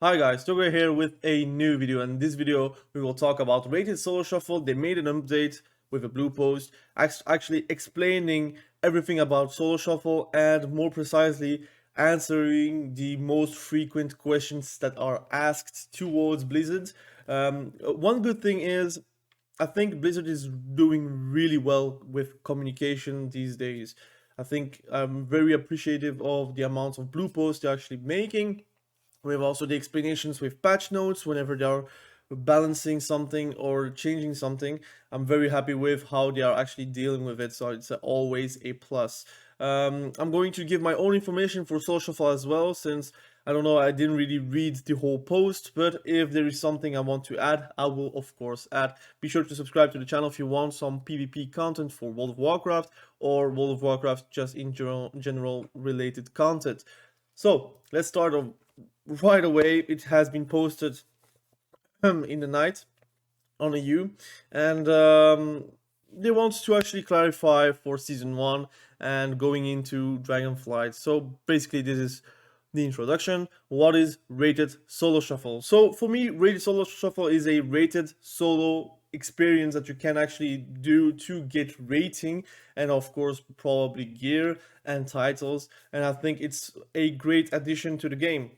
Hi guys, Togo here with a new video. And in this video we will talk about Rated Solo Shuffle. They made an update with a blue post actually explaining everything about Solo Shuffle and more precisely answering the most frequent questions that are asked towards Blizzard. One good thing is I think Blizzard is doing really well with communication these days. I think I'm very appreciative of the amount of blue posts they're actually making. We have also the explanations with patch notes whenever they are balancing something or changing something. I'm very happy with how they are actually dealing with it, so it's always a plus. I'm going to give my own information for social file as well, since I don't know, I didn't really read the whole post, but if there is something I want to add, I will of course add. Be sure to subscribe to the channel if you want some PvP content for World of Warcraft or World of Warcraft just in general related content. So let's start off right away. It has been posted in the night on a U, and they want to actually clarify for season 1 and going into Dragonflight. So basically this is the introduction. What is rated solo shuffle? So for me, rated solo shuffle is a rated solo experience that you can actually do to get rating and of course probably gear and titles, and I think it's a great addition to the game.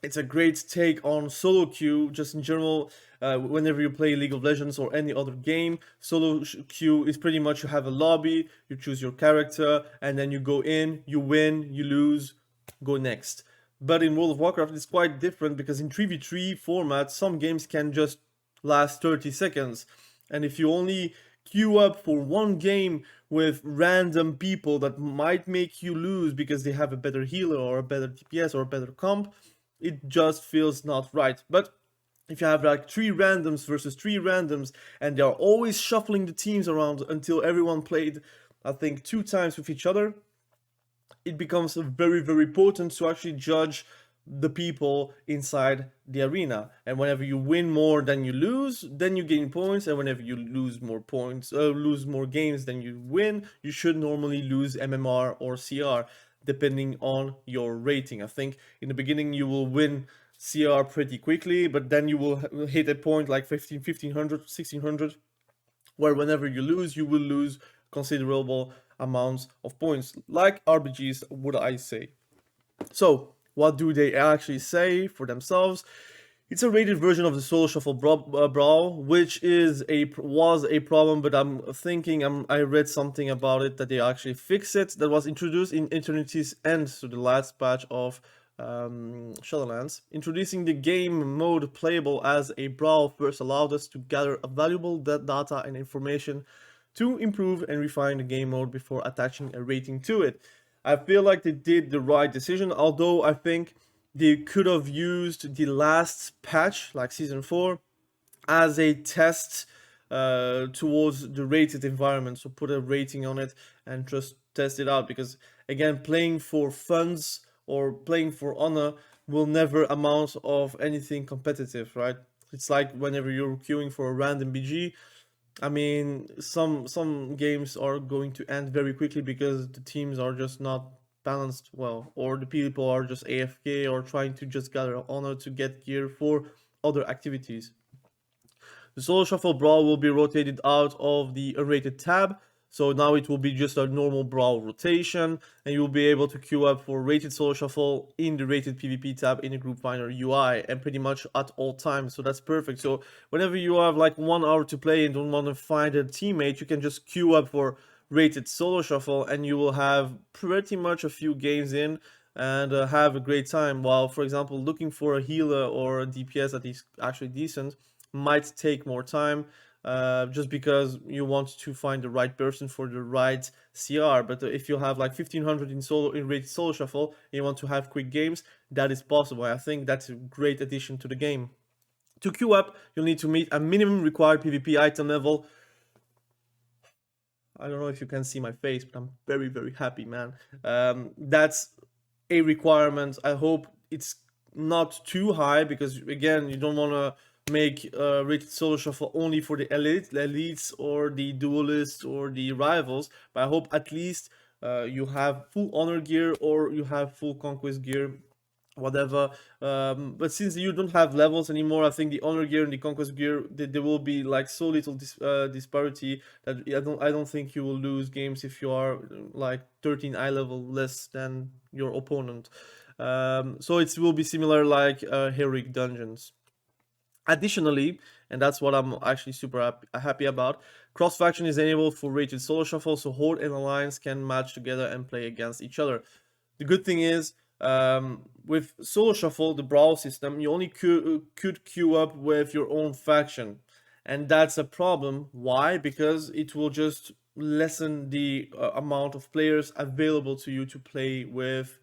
It's a great take on solo queue just in general. Whenever you play League of Legends or any other game, solo queue is pretty much you have a lobby, you choose your character, and then you go in, you win, you lose, go next. But in World of Warcraft it's quite different, because in 3v3 format some games can just last 30 seconds, and if you only queue up for one game with random people that might make you lose because they have a better healer or a better DPS or a better comp, it just feels not right. But if you have like three randoms versus three randoms and they are always shuffling the teams around until everyone played, I think, 2 times with each other, it becomes very potent to actually judge the people inside the arena. And whenever you win more than you lose, then you gain points, and whenever you lose more points, lose more games than you win, you should normally lose MMR or CR depending on your rating. I think in the beginning you will win CR pretty quickly, but then you will hit a point like 1500, 1600, where whenever you lose, you will lose considerable amounts of points, like RBGs, would I say. So, what do they actually say for themselves? It's a rated version of the Solo Shuffle Brawl, which was a problem, but I'm thinking I read something about it that they actually fix it. That was introduced in Eternity's End, so the last patch of Shadowlands. Introducing the game mode playable as a brawl first allowed us to gather valuable data and information to improve and refine the game mode before attaching a rating to it. I feel like they did the right decision, although I think they could have used the last patch, like Season 4, as a test towards the rated environment. So put a rating on it and just test it out, because again, playing for funds or playing for honor will never amount of anything competitive, right? It's like whenever you're queuing for a random BG, I mean, some games are going to end very quickly because the teams are just not balanced well, or the people are just AFK or trying to just gather honor to get gear for other activities. The Solo Shuffle Brawl will be rotated out of the unrated tab, so now it will be just a normal Brawl rotation, and you will be able to queue up for rated Solo Shuffle in the rated PvP tab in the Group Finder UI, and pretty much at all times, so that's perfect. So whenever you have like 1 hour to play and don't want to find a teammate, you can just queue up for rated Solo Shuffle, and you will have pretty much a few games in and have a great time. While, for example, looking for a healer or a DPS that is actually decent might take more time, just because you want to find the right person for the right CR. But if you have like 1500 in rated solo shuffle and you want to have quick games, that is possible. I think that's a great addition to the game. To queue up, you'll need to meet a minimum required PvP item level. I don't know if you can see my face, but I'm very happy, man. That's a requirement. I hope it's not too high, because again, you don't want to make rated solo shuffle only for the elites or the duelists or the rivals. But I hope at least you have full honor gear or you have full conquest gear whatever. But since you don't have levels anymore, I think the honor gear and the conquest gear, there will be like so little disparity that I don't think you will lose games if you are like 13 eye level less than your opponent. So it will be similar like heroic dungeons. Additionally, and that's what I'm actually super happy about, cross faction is enabled for rated solo shuffle, so Horde and Alliance can match together and play against each other. The good thing is, with solo shuffle, the brawl system, you only could queue up with your own faction, and that's a problem. Why? Because it will just lessen the amount of players available to you to play with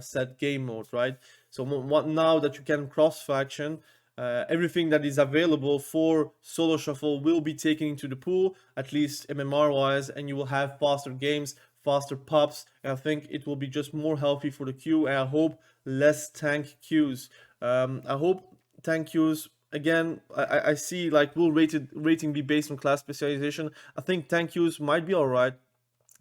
set game mode, right? So now that you can cross faction, everything that is available for solo shuffle will be taken into the pool, at least MMR wise, and you will have faster games, faster pops, and I think it will be just more healthy for the queue, and I hope less tank queues. I hope tank queues, again, I see like will rating be based on class specialization. I think tank queues might be alright,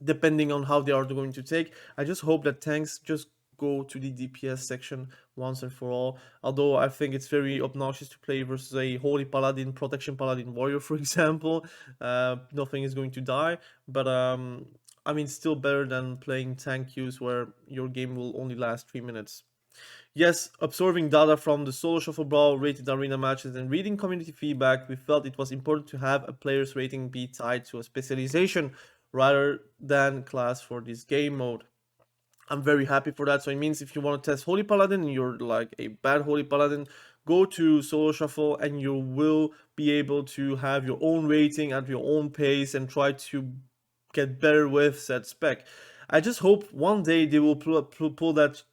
depending on how they are going to take. I just hope that tanks just go to the DPS section once and for all. Although I think it's very obnoxious to play versus a holy paladin, protection paladin warrior, for example. Nothing is going to die, but I mean, still better than playing tank queues where your game will only last 3 minutes. Yes, absorbing data from the solo shuffle brawl, rated arena matches, and reading community feedback, we felt it was important to have a player's rating be tied to a specialization rather than class for this game mode. I'm very happy for that. So it means if you want to test Holy Paladin and you're like a bad Holy Paladin, go to Solo Shuffle and you will be able to have your own rating at your own pace and try to get better with said spec. I just hope one day they will pull that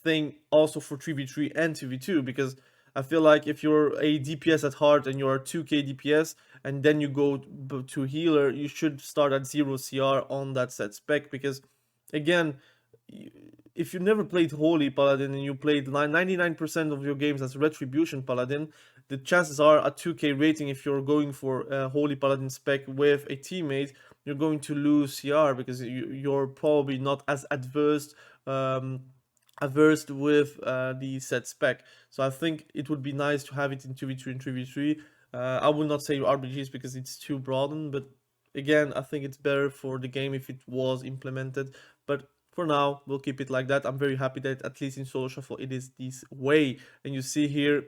thing also for 3v3 and 2v2, because I feel like if you're a DPS at heart and you're 2k DPS and then you go to healer, you should start at 0 CR on that set spec, because again, if you never played Holy Paladin and you played 99% of your games as Retribution Paladin, the chances are a 2k rating, if you're going for a Holy Paladin spec with a teammate, you're going to lose CR because you're probably not as averse with the set spec. So I think it would be nice to have it in 2v2 and 3v3. I would not say RPGs because it's too broadened, but again, I think it's better for the game if it was implemented. But for now, we'll keep it like that. I'm very happy that at least in Solo Shuffle it is this way. And you see here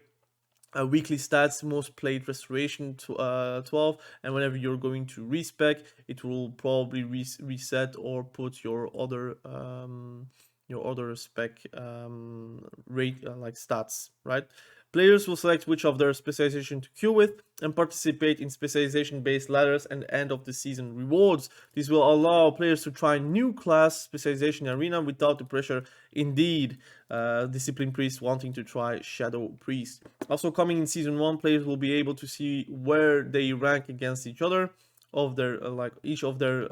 weekly stats, most played restoration to 12, and whenever you're going to respec, it will probably reset or put your other spec rate like stats, right? Players will select which of their specialization to queue with and participate in specialization-based ladders and end of the season rewards. This will allow players to try new class specialization arena without the pressure. Indeed, Discipline Priest wanting to try Shadow Priest. Also coming in season 1, players will be able to see where they rank against each other of their like each of their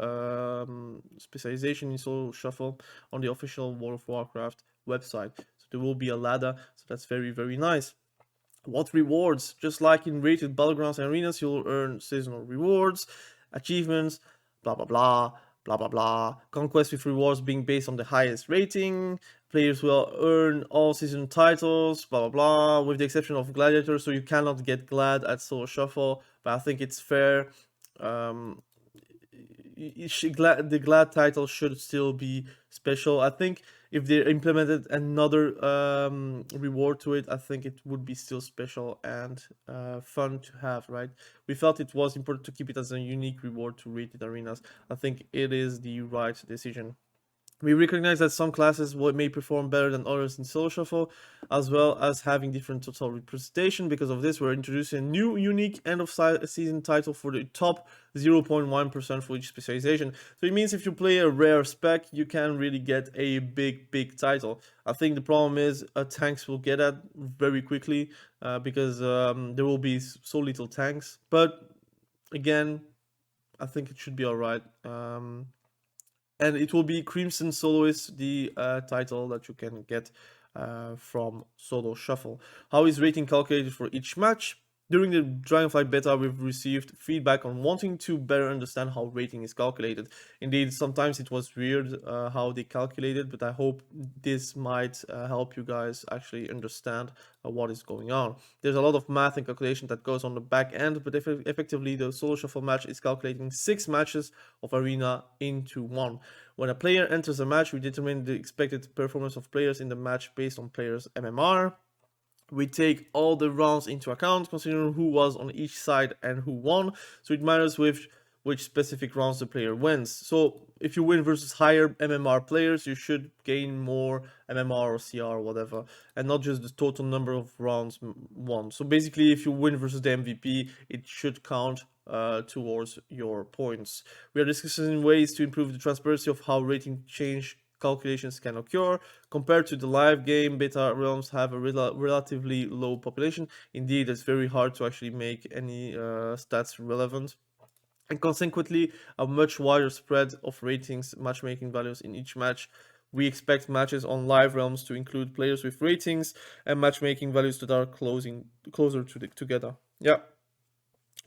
specialization in Solo Shuffle on the official World of Warcraft website. So there will be a ladder, so that's very, very nice. What rewards? Just like in rated battlegrounds and arenas, you'll earn seasonal rewards, achievements, blah blah blah, blah blah blah. Conquest with rewards being based on the highest rating. Players will earn all season titles, blah blah blah, with the exception of gladiator. So you cannot get glad at Solo Shuffle, but I think it's fair. The glad title should still be special. I think if they implemented another reward to it, I think it would be still special and fun to have, right? We felt it was important to keep it as a unique reward to rated arenas. I think it is the right decision. We recognize that some classes may perform better than others in Solo Shuffle, as well as having different total representation. Because of this, we're introducing a new unique end of season title for the top 0.1% for each specialization. So it means if you play a rare spec, you can really get a big title. I think the problem is tanks will get that very quickly because there will be so little tanks. But again, I think it should be alright. And it will be Crimson Soloist, the title that you can get from Solo Shuffle. How is rating calculated for each match? During the Dragonflight beta, we've received feedback on wanting to better understand how rating is calculated. Indeed, sometimes it was weird how they calculated, but I hope this might help you guys actually understand what is going on. There's a lot of math and calculation that goes on the back end, but effectively the solo shuffle match is calculating 6 matches of arena into one. When a player enters a match, we determine the expected performance of players in the match based on players' MMR. We take all the rounds into account, considering who was on each side and who won, so it matters which specific rounds the player wins. So if you win versus higher MMR players, you should gain more MMR or CR or whatever, and not just the total number of rounds won. So basically, if you win versus the MVP, it should count towards your points. We are discussing ways to improve the transparency of how rating change calculations can occur. Compared to the live game, beta realms have a relatively low population. Indeed, it's very hard to actually make any stats relevant, and consequently a much wider spread of ratings matchmaking values in each match. We expect matches on live realms to include players with ratings and matchmaking values that are closer together. Yeah,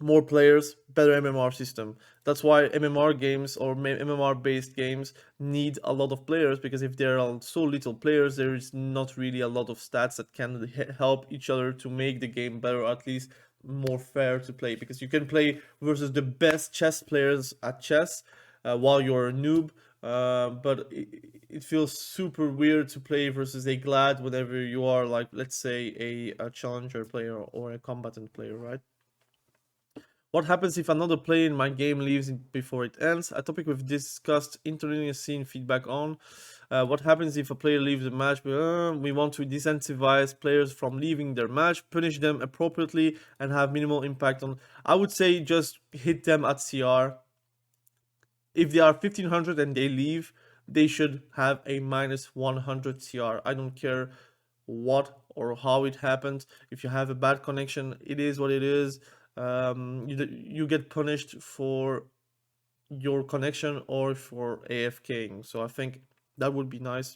more players, better MMR system. That's why MMR games or MMR based games need a lot of players, because if there are so little players, there is not really a lot of stats that can help each other to make the game better, or at least more fair to play. Because you can play versus the best chess players at chess while you're a noob, but it feels super weird to play versus a glad whenever you are, like, let's say a challenger player or a combatant player, right? What happens if another player in my game leaves before it ends? A topic we've discussed internally and seen feedback on. What happens if a player leaves the match? We want to disincentivize players from leaving their match, punish them appropriately, and have minimal impact on. I would say just hit them at CR. If they are 1500 and they leave, they should have a minus 100 CR. I don't care what or how it happened. If you have a bad connection, it is what it is. You get punished for your connection or for AFKing. So I think that would be nice.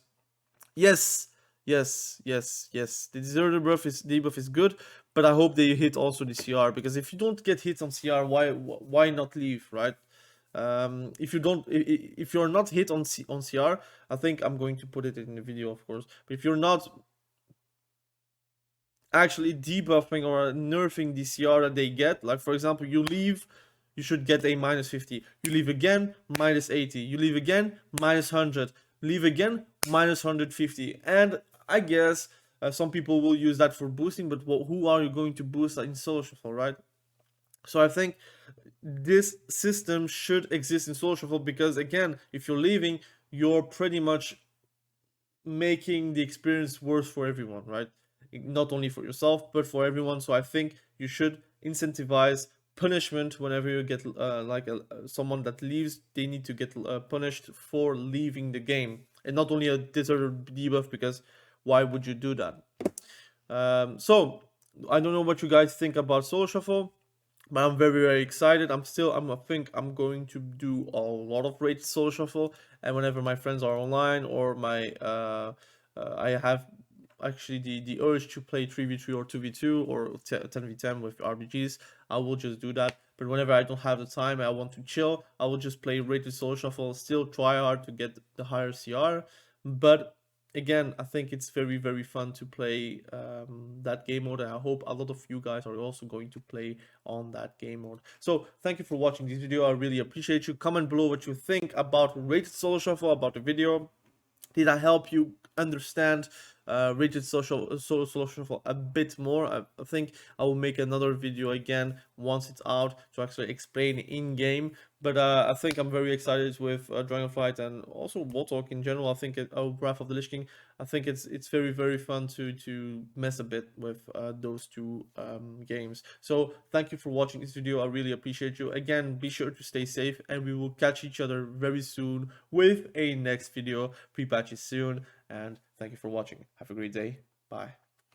Yes, yes. The debuff is good, but I hope they hit also the CR, because if you don't get hit on CR, why not leave, right? If you're not hit on CR, I think I'm going to put it in the video, of course. But if you're not actually debuffing or nerfing the CR that they get, like for example, you leave, you should get a minus 50. You leave again, minus 80. You leave again, minus 100. Leave again, minus 150. And I guess some people will use that for boosting, but who are you going to boost in solo shuffle, right? So I think this system should exist in solo shuffle, because again, if you're leaving, you're pretty much making the experience worse for everyone, right? Not only for yourself but for everyone. So I think you should incentivize punishment whenever you get someone that leaves. They need to get punished for leaving the game, and not only a deserted debuff, because why would you do that? So I don't know what you guys think about solo shuffle, but I'm very excited. I think I'm going to do a lot of raid solo shuffle, and whenever my friends are online, or I have actually the urge to play 3v3 or 2v2 or 10v10 with RBGs, I will just do that. But whenever I don't have the time, I want to chill, I will just play rated solo shuffle, still try hard to get the higher CR. But again, I think it's very fun to play that game mode, and I hope a lot of you guys are also going to play on that game mode. So thank you for watching this video. I really appreciate you. Comment below what you think about rated solo shuffle, about the video. Did I help you understand rated solo shuffle a bit more? I think I will make another video again once it's out to actually explain in game. But I think I'm very excited with Dragonflight and also warlock in general. I think Wrath of the Lich King. I think it's very fun to mess a bit with those two games. So thank you for watching this video. I really appreciate you. Again, be sure to stay safe, and we will catch each other very soon with a next video. Pre-patches soon, and thank you for watching. Have a great day. Bye.